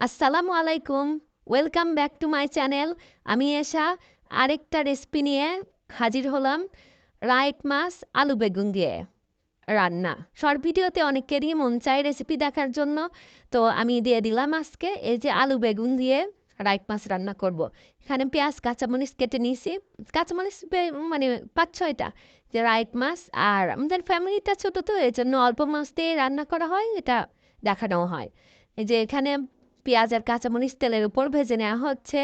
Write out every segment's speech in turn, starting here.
আসসালামু আলাইকুম। Welcome back to my channel. আমি এশা আরেকটা রেসিপি নিয়ে হাজির হলাম। রাইক মাছ আলু বেগুন দিয়ে রান্না। শর্ট ভিডিওতে অনেকেরই মন চায় রেসিপি দেখার জন্য, তো আমি দিয়ে দিলাম আজকে এই যে আলু বেগুন দিয়ে রাইক মাছ রান্না করব। এখানে পেঁয়াজ কাঁচামরিচ কেটে নিয়েছি, কাঁচামরিচ মানে ৫-৬টা, যে রাইক মাছ। আর আমাদের ফ্যামিলিটা ছোটো, তো এই জন্য অল্প মাছ দিয়ে রান্না করা হয়, এটা দেখানো হয়। এই যে এখানে পেঁয়াজ আর কাঁচামরিচ তেলের উপর ভেজে নেওয়া হচ্ছে।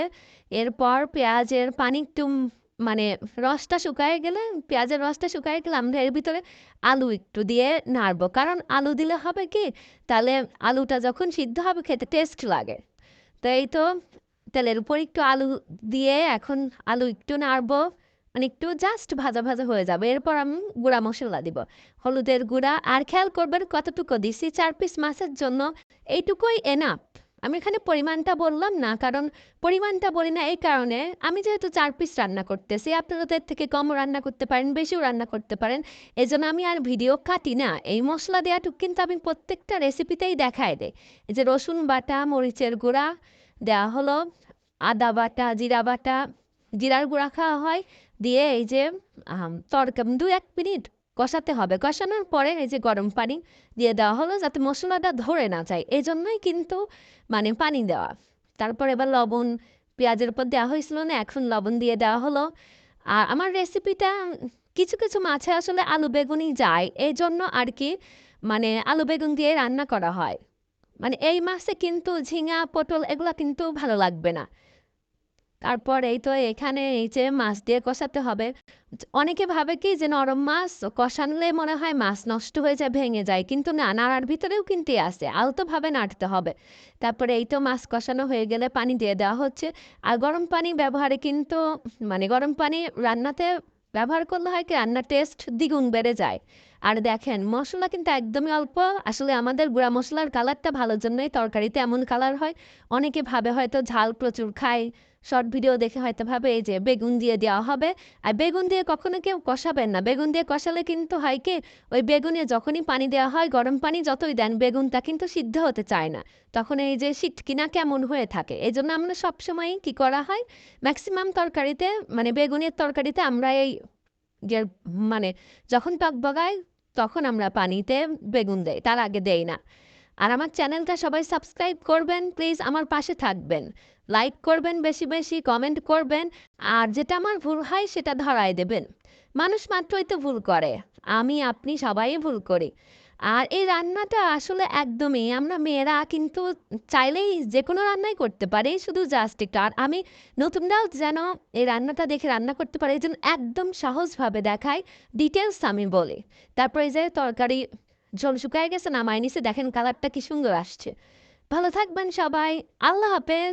এরপর পেঁয়াজের পানি একটু মানে রসটা শুকায় গেলে, পেঁয়াজের রসটা শুকায় গেলে আমরা এর ভিতরে আলু একটু দিয়ে নাড়বো, কারণ আলু দিলে হবে কি, তাহলে আলুটা যখন সিদ্ধ হবে খেতে টেস্ট লাগে। তো এই তো তেলের উপর একটু আলু দিয়ে এখন আলু একটু নাড়বো, মানে একটু জাস্ট ভাজা ভাজা হয়ে যাবে। এরপর আমি গুঁড়া মশলা দিব, হলুদের গুঁড়া। আর খেয়াল করবেন কতটুকু দিছি, 4 পিস মাছের জন্য এইটুকুই এনাফ। আমি এখানে পরিমাণটা বললাম না, কারণ পরিমাণটা বলি না এই কারণে, আমি যেহেতু 4 পিস রান্না করতেছি, আপনারা তো এর থেকে কমও রান্না করতে পারেন, বেশিও রান্না করতে পারেন। এই জন্য আমি আর ভিডিও কাটি না। এই মশলা দেওয়াটুকু কিন্তু আমি প্রত্যেকটা রেসিপিতেই দেখাই দেই। এই যে রসুন বাটা, মরিচের গুঁড়া দেওয়া হলো, আদা বাটা, জিরা বাটা, জিরার গুঁড়া খাওয়া হয়, দিয়ে এই যে তরকা 2-1 মিনিট কষাতে হবে। কষানোর পরে এই যে গরম পানি দিয়ে দেওয়া হলো, যাতে মশলাটা ধরে না যায়, এই জন্যই কিন্তু মানে পানি দেওয়া। তারপর এবার লবণ পেঁয়াজের উপর দেওয়া হয়েছিল না, এখন লবণ দিয়ে দেওয়া হলো। আর আমার রেসিপিটা কিছু কিছু মাছে আসলে আলু বেগুনই যায়, এই জন্য আর কি মানে আলু বেগুন দিয়ে রান্না করা হয়। মানে এই মাছে কিন্তু ঝিঙা পটল এগুলা কিন্তু ভালো লাগবে না। তারপর এই তো এখানে এই যে মাছ দিয়ে কষাতে হবে। অনেকে ভাবে কি যে নরম মাছ কষানলে মনে হয় মাছ নষ্ট হয়ে যায়, ভেঙে যায়, কিন্তু না, নাড়ার ভিতরেও কিন্তু আছে, আলতোভাবে নাড়তে হবে। তারপরে এই তো মাছ কষানো হয়ে গেলে পানি দিয়ে দেওয়া হচ্ছে। আর গরম পানি ব্যবহারে কিন্তু মানে গরম পানি রান্নাতে ব্যবহার করলে হয় কি, রান্নার টেস্ট দ্বিগুণ বেড়ে যায়। আর দেখেন মশলা কিন্তু একদমই অল্প। আসলে আমাদের গুঁড়া মশলার কালারটা ভালোর জন্যই তরকারিতে এমন কালার হয়। অনেকে ভাবে হয়তো ঝাল প্রচুর খায়, শর্ট ভিডিও দেখে হয়তো ভাবে এই যে বেগুন দিয়ে দেওয়া হবে। আর বেগুন দিয়ে কখনো কেউ কষাবেন না, বেগুন দিয়ে কষালে কিন্তু হয় কি, ওই বেগুনে যখনই পানি দেওয়া হয়, গরম পানি যতই দেন, বেগুনটা কিন্তু সিদ্ধ হতে চায় না, তখন এই যে সিটকিনা কেমন হয়ে থাকে। এই জন্য আমরা সবসময়ই কি করা হয়, ম্যাক্সিমাম তরকারিতে মানে বেগুনের তরকারিতে আমরা এই যে মানে যখন টকবগায় তখন আমরা পানিতে বেগুন দেই, তার আগে দেই না। আর আমার চ্যানেলটা সবাই সাবস্ক্রাইব করবেন প্লিজ, আমার পাশে থাকবেন, লাইক করবেন, বেশি বেশি কমেন্ট করবেন। আর যেটা আমার ভুল হয় সেটা ধরায় দেবেন। মানুষ মাত্রই তো ভুল করে, আমি আপনি সবাই ভুল করি। আর এই রান্নাটা আসলে একদমই আমরা মেয়েরা কিন্তু চাইলেই যে কোনো রান্নাই করতে পারি, শুধু জাস্ট একটু। আর আমি নতুনরাও যেন এই রান্নাটা দেখে রান্না করতে পারে, এই জন্য একদম সহজভাবে দেখাই, ডিটেলস আমি বলি। তারপর এই যে তরকারি ঝোল শুকায় গেছে, নামায় নিছে, দেখেন কালারটা কি সুন্দর আসছে। ভালো থাকবেন সবাই। আল্লাহ হাফেজ।